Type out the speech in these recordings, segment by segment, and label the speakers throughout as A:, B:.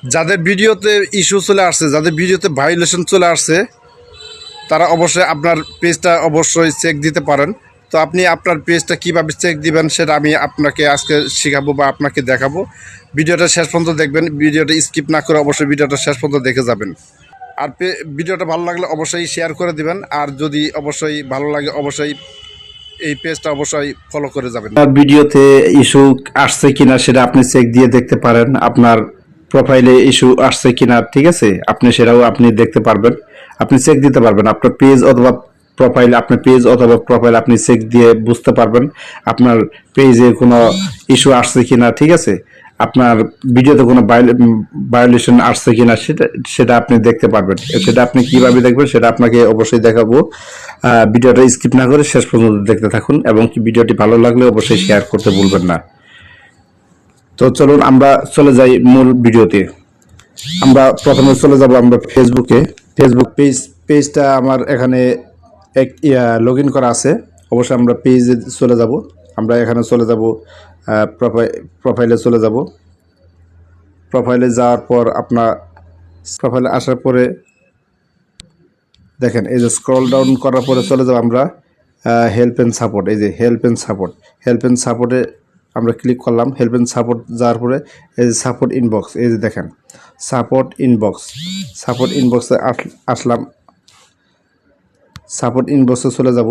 A: যাদের ভিডিওতে ইস্যু চলে আসছে, যাদের ভিডিওতে ভায়োলেশন চলে আসছে, তারা অবশ্যই আপনার পেজটা অবশ্যই চেক দিতে পারেন। তো আপনি আপনার পেজটা কীভাবে চেক দিবেন সেটা আমি আপনাকে আজকে শেখাবো বা আপনাকে দেখাবো। ভিডিওটা শেষ পর্যন্ত দেখবেন, ভিডিওটা স্কিপ না করে অবশ্যই ভিডিওটা শেষ পর্যন্ত দেখে যাবেন। আর ভিডিওটা ভালো লাগলে অবশ্যই শেয়ার করে দিবেন, আর যদি অবশ্যই ভালো লাগে অবশ্যই এই পেজটা অবশ্যই ফলো করে যাবেন। ভিডিওতে ইস্যু আসছে কিনা সেটা আপনি চেক দিয়ে দেখতে পারেন, আপনার প্রোফাইলে ইস্যু আসছে কিনা, ঠিক আছে, আপনি সেটাও আপনি দেখতে পারবেন, আপনি চেক দিতে পারবেন আপনার পেজ অথবা প্রোফাইল, আপনার পেজ অথবা প্রোফাইল আপনি চেক দিয়ে বুঝতে পারবেন আপনার পেজে কোনো ইস্যু আসছে কিনা, ঠিক আছে, আপনার ভিডিওতে কোনো ভায়োলেশন আসছে কিনা সেটা সেটা আপনি দেখতে পারবেন। সেটা আপনি কিভাবে দেখবেন সেটা আপনাকে অবশ্যই দেখাবো। ভিডিওটা স্কিপ না করে শেষ পর্যন্ত দেখতে থাকুন, এবং কি ভিডিওটি ভালো লাগলে অবশ্যই শেয়ার করতে ভুলবেন না। তো চলুন আমরা চলে যাই মূল ভিডিওতে। আমরা প্রথমে চলে যাব আমরা ফেসবুকে। ফেসবুক পেজটা আমার এখানে এক লগ ইন করা আছে। অবশ্যই আমরা পেজে চলে যাব, আমরা এখানে চলে যাব, প্রোফাইলে চলে যাব। প্রোফাইলে যাওয়ার পর আপনার প্রোফাইলে আসার পরে দেখেন এই যে স্ক্রল ডাউন করার পরে চলে যাব আমরা হেল্প অ্যান্ড সাপোর্ট। এই যে help and support, help and সাপোর্টে আমরা ক্লিক করলাম। হেল্প অ্যান্ড সাপোর্ট যাওয়ার পরে এই যে সাপোর্ট ইনবক্স, এই যে দেখেন সাপোর্ট ইনবক্স, সাপোর্ট ইনবক্সে আসলাম। সাপোর্ট ইনবক্সে চলে যাব।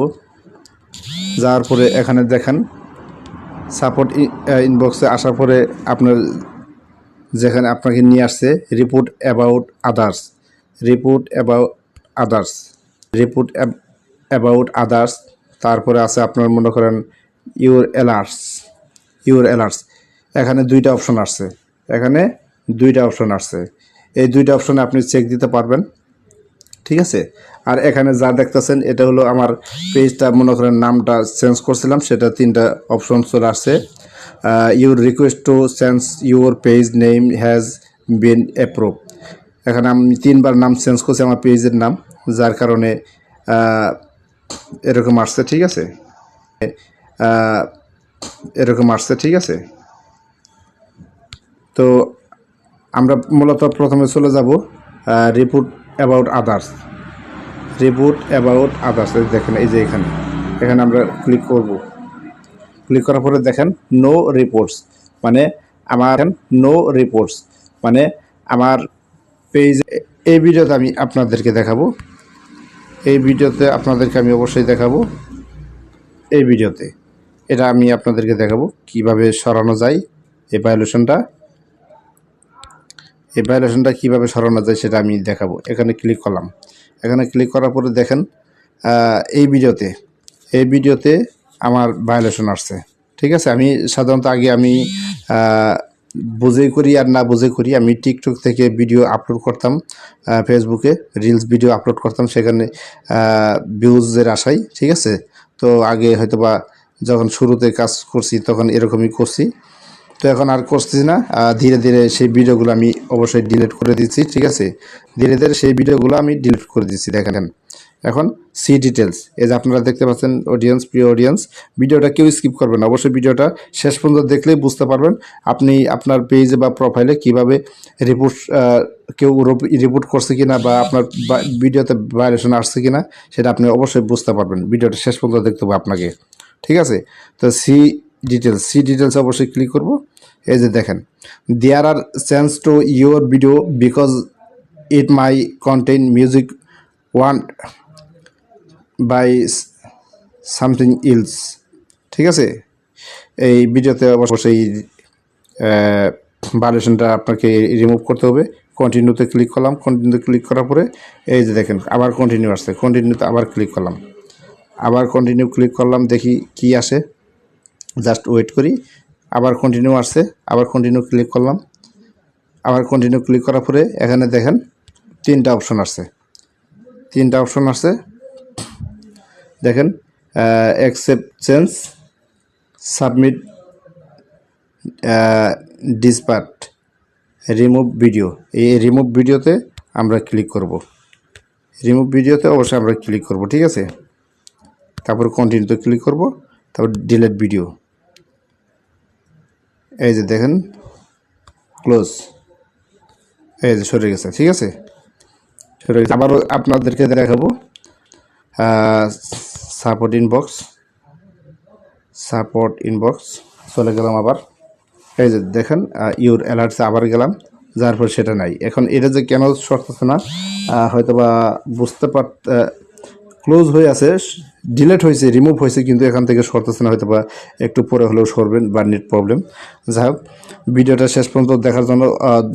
A: যাওয়ার পরে এখানে দেখেন সাপোর্ট ইনবক্সে আসার পরে আপনার যেখানে আপনাকে নিয়ে আসছে report about others, report about others, report about others. তারপরে আছে আপনার মনে করেন ইউর অ্যালার্টস, ইউর অ্যালার্টস। এখানে দুইটা অপশন আসছে, এখানে দুইটা অপশন আসছে। এই দুইটা অপশনে আপনি চেক দিতে পারবেন, ঠিক আছে। আর এখানে যা দেখতেছেন এটা হলো আমার পেজটা, মনে করেন নামটা চেঞ্জ করছিলাম, সেটা তিনটা অপশন চলে আসছে। Your request to change your page name has been approve. এখানে আমি তিনবার নাম চেঞ্জ করছি আমার পেজের নাম, যার কারণে এরকম আসছে, ঠিক আছে, এরকম আসছে, ঠিক আছে। তো আমরা মূলত প্রথমে চলে যাব report about others, report about others. দেখেন এই যে এখানে, এখানে আমরা ক্লিক করব। ক্লিক করার পরে দেখেন নো রিপোর্টস, মানে আমার নো রিপোর্টস মানে আমার পেজ। এই ভিডিওতে আমি আপনাদেরকে দেখাবো, এই ভিডিওতে আপনাদেরকে আমি অবশ্যই দেখাবো। এই ভিডিওতে এটা আমি আপনাদেরকে দেখাবো কিভাবে সরানো যায় এই ভায়োলেশনটা, এই ভায়োলেশনটা কীভাবে সরানো যায় সেটা আমি দেখাবো। এখানে ক্লিক করলাম। এখানে ক্লিক করার পরে দেখেন এই ভিডিওতে, এই ভিডিওতে আমার ভায়োলেশন আসছে, ঠিক আছে। আমি সাধারণত আগে আমি বুঝেই করি আর না বুঝে করি, আমি টিকটক থেকে ভিডিও আপলোড করতাম, ফেসবুকে রিলস ভিডিও আপলোড করতাম, সেখানে ভিউজের আশায়, ঠিক আছে। তো আগে হয়তো বা যখন শুরুতে কাজ করছি তখন এরকমই করছি, তো এখন আর করছি না। ধীরে ধীরে সেই ভিডিওগুলো আমি অবশ্যই ডিলিট করে দিচ্ছি, ঠিক আছে। ধীরে ধীরে সেই ভিডিওগুলো আমি ডিলিট করে দিচ্ছি। দেখেন এখন সি ডিটেলস, এই যে আপনারা দেখতে পাচ্ছেন অডিয়েন্স, প্রিয় অডিয়েন্স, ভিডিওটা কেউ স্কিপ করবেন না, অবশ্যই ভিডিওটা শেষ পর্যন্ত দেখলেই বুঝতে পারবেন আপনি আপনার পেজে বা প্রোফাইলে কীভাবে রিপোর্ট, কেউ রিপোর্ট করছে কিনা বা আপনার ভিডিওতে ভায়োলেশন আসছে কিনা সেটা আপনি অবশ্যই বুঝতে পারবেন। ভিডিওটা শেষ পর্যন্ত দেখতে হবে আপনাকে, ঠিক আছে। তো সি ডিটেলস, সি ডিটেলস অবশ্যই ক্লিক করব। এই যে দেখেন there are change to your video because it my content music want by something else, ঠিক আছে। এই ভিডিওতে অবশ্যই ভায়োলেশনটা আপনাকে রিমুভ করতে হবে। কন্টিনিউতে ক্লিক করলাম। কন্টিনিউতে ক্লিক করার পরে এই যে দেখেন আবার কন্টিনিউ আসছে, কন্টিনিউতে আবার ক্লিক করলাম, আবার কন্টিনিউ ক্লিক করলাম, দেখি কি আসে, জাস্ট ওয়েট করি। আবার কন্টিনিউ আসছে, আবার কন্টিনিউ ক্লিক করলাম, আবার কন্টিনিউ ক্লিক করার পরে এখানে দেখেন তিনটা অপশন আসছে, তিনটা অপশন আসছে। দেখেন accept change, submit, dispute, remove video. এই রিমুভ ভিডিওতে আমরা ক্লিক করব, রিমুভ ভিডিওতে অবশ্যই আমরা ক্লিক করব, ঠিক আছে। তারপর কন্টিনিউতে ক্লিক করব, তারপর ডিলিট ভিডিও। এই যে দেখেন ক্লোজ, এই যে সরে গেছে, ঠিক আছে, সরে গেছে। আবারও আপনাদেরকে দেখাবো সাপোর্ট ইনবক্স চলে গেলাম আবার। এই যে দেখেন ইউর অ্যালার্টসে আবার গেলাম, যার পর সেটা নাই। এখন এটা যে কেন সরতেছে না হয়তো বা বুঝতে ক্লোজ হয়ে আছে, ডিলেট হয়েছে, রিমুভ হয়েছে, কিন্তু এখান থেকে সরতেছে না, হয়তো বা একটু পরে হলেও সরবেন বা নেট প্রবলেম। যাই হোক, ভিডিওটা শেষ পর্যন্ত দেখার জন্য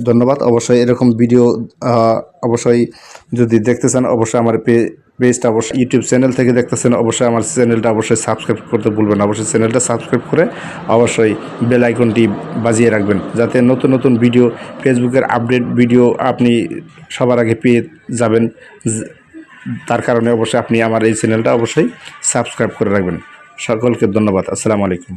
A: ধন্যবাদ। অবশ্যই এরকম ভিডিও অবশ্যই যদি দেখতে চান অবশ্যই আমার পেজটা, অবশ্যই ইউটিউব চ্যানেল থেকে দেখতেছেন অবশ্যই আমার চ্যানেলটা অবশ্যই সাবস্ক্রাইব করতে ভুলবেন না। অবশ্যই চ্যানেলটা সাবস্ক্রাইব করে অবশ্যই বেল আইকনটি বাজিয়ে রাখবেন, যাতে নতুন নতুন ভিডিও, ফেসবুকের আপডেট ভিডিও আপনি সবার আগে পেয়ে যাবেন। তার কারণে অবশ্যই আপনি আমার এই চ্যানেলটা অবশ্যই সাবস্ক্রাইব করে রাখবেন। সকলকে ধন্যবাদ। আসসালামু আলাইকুম।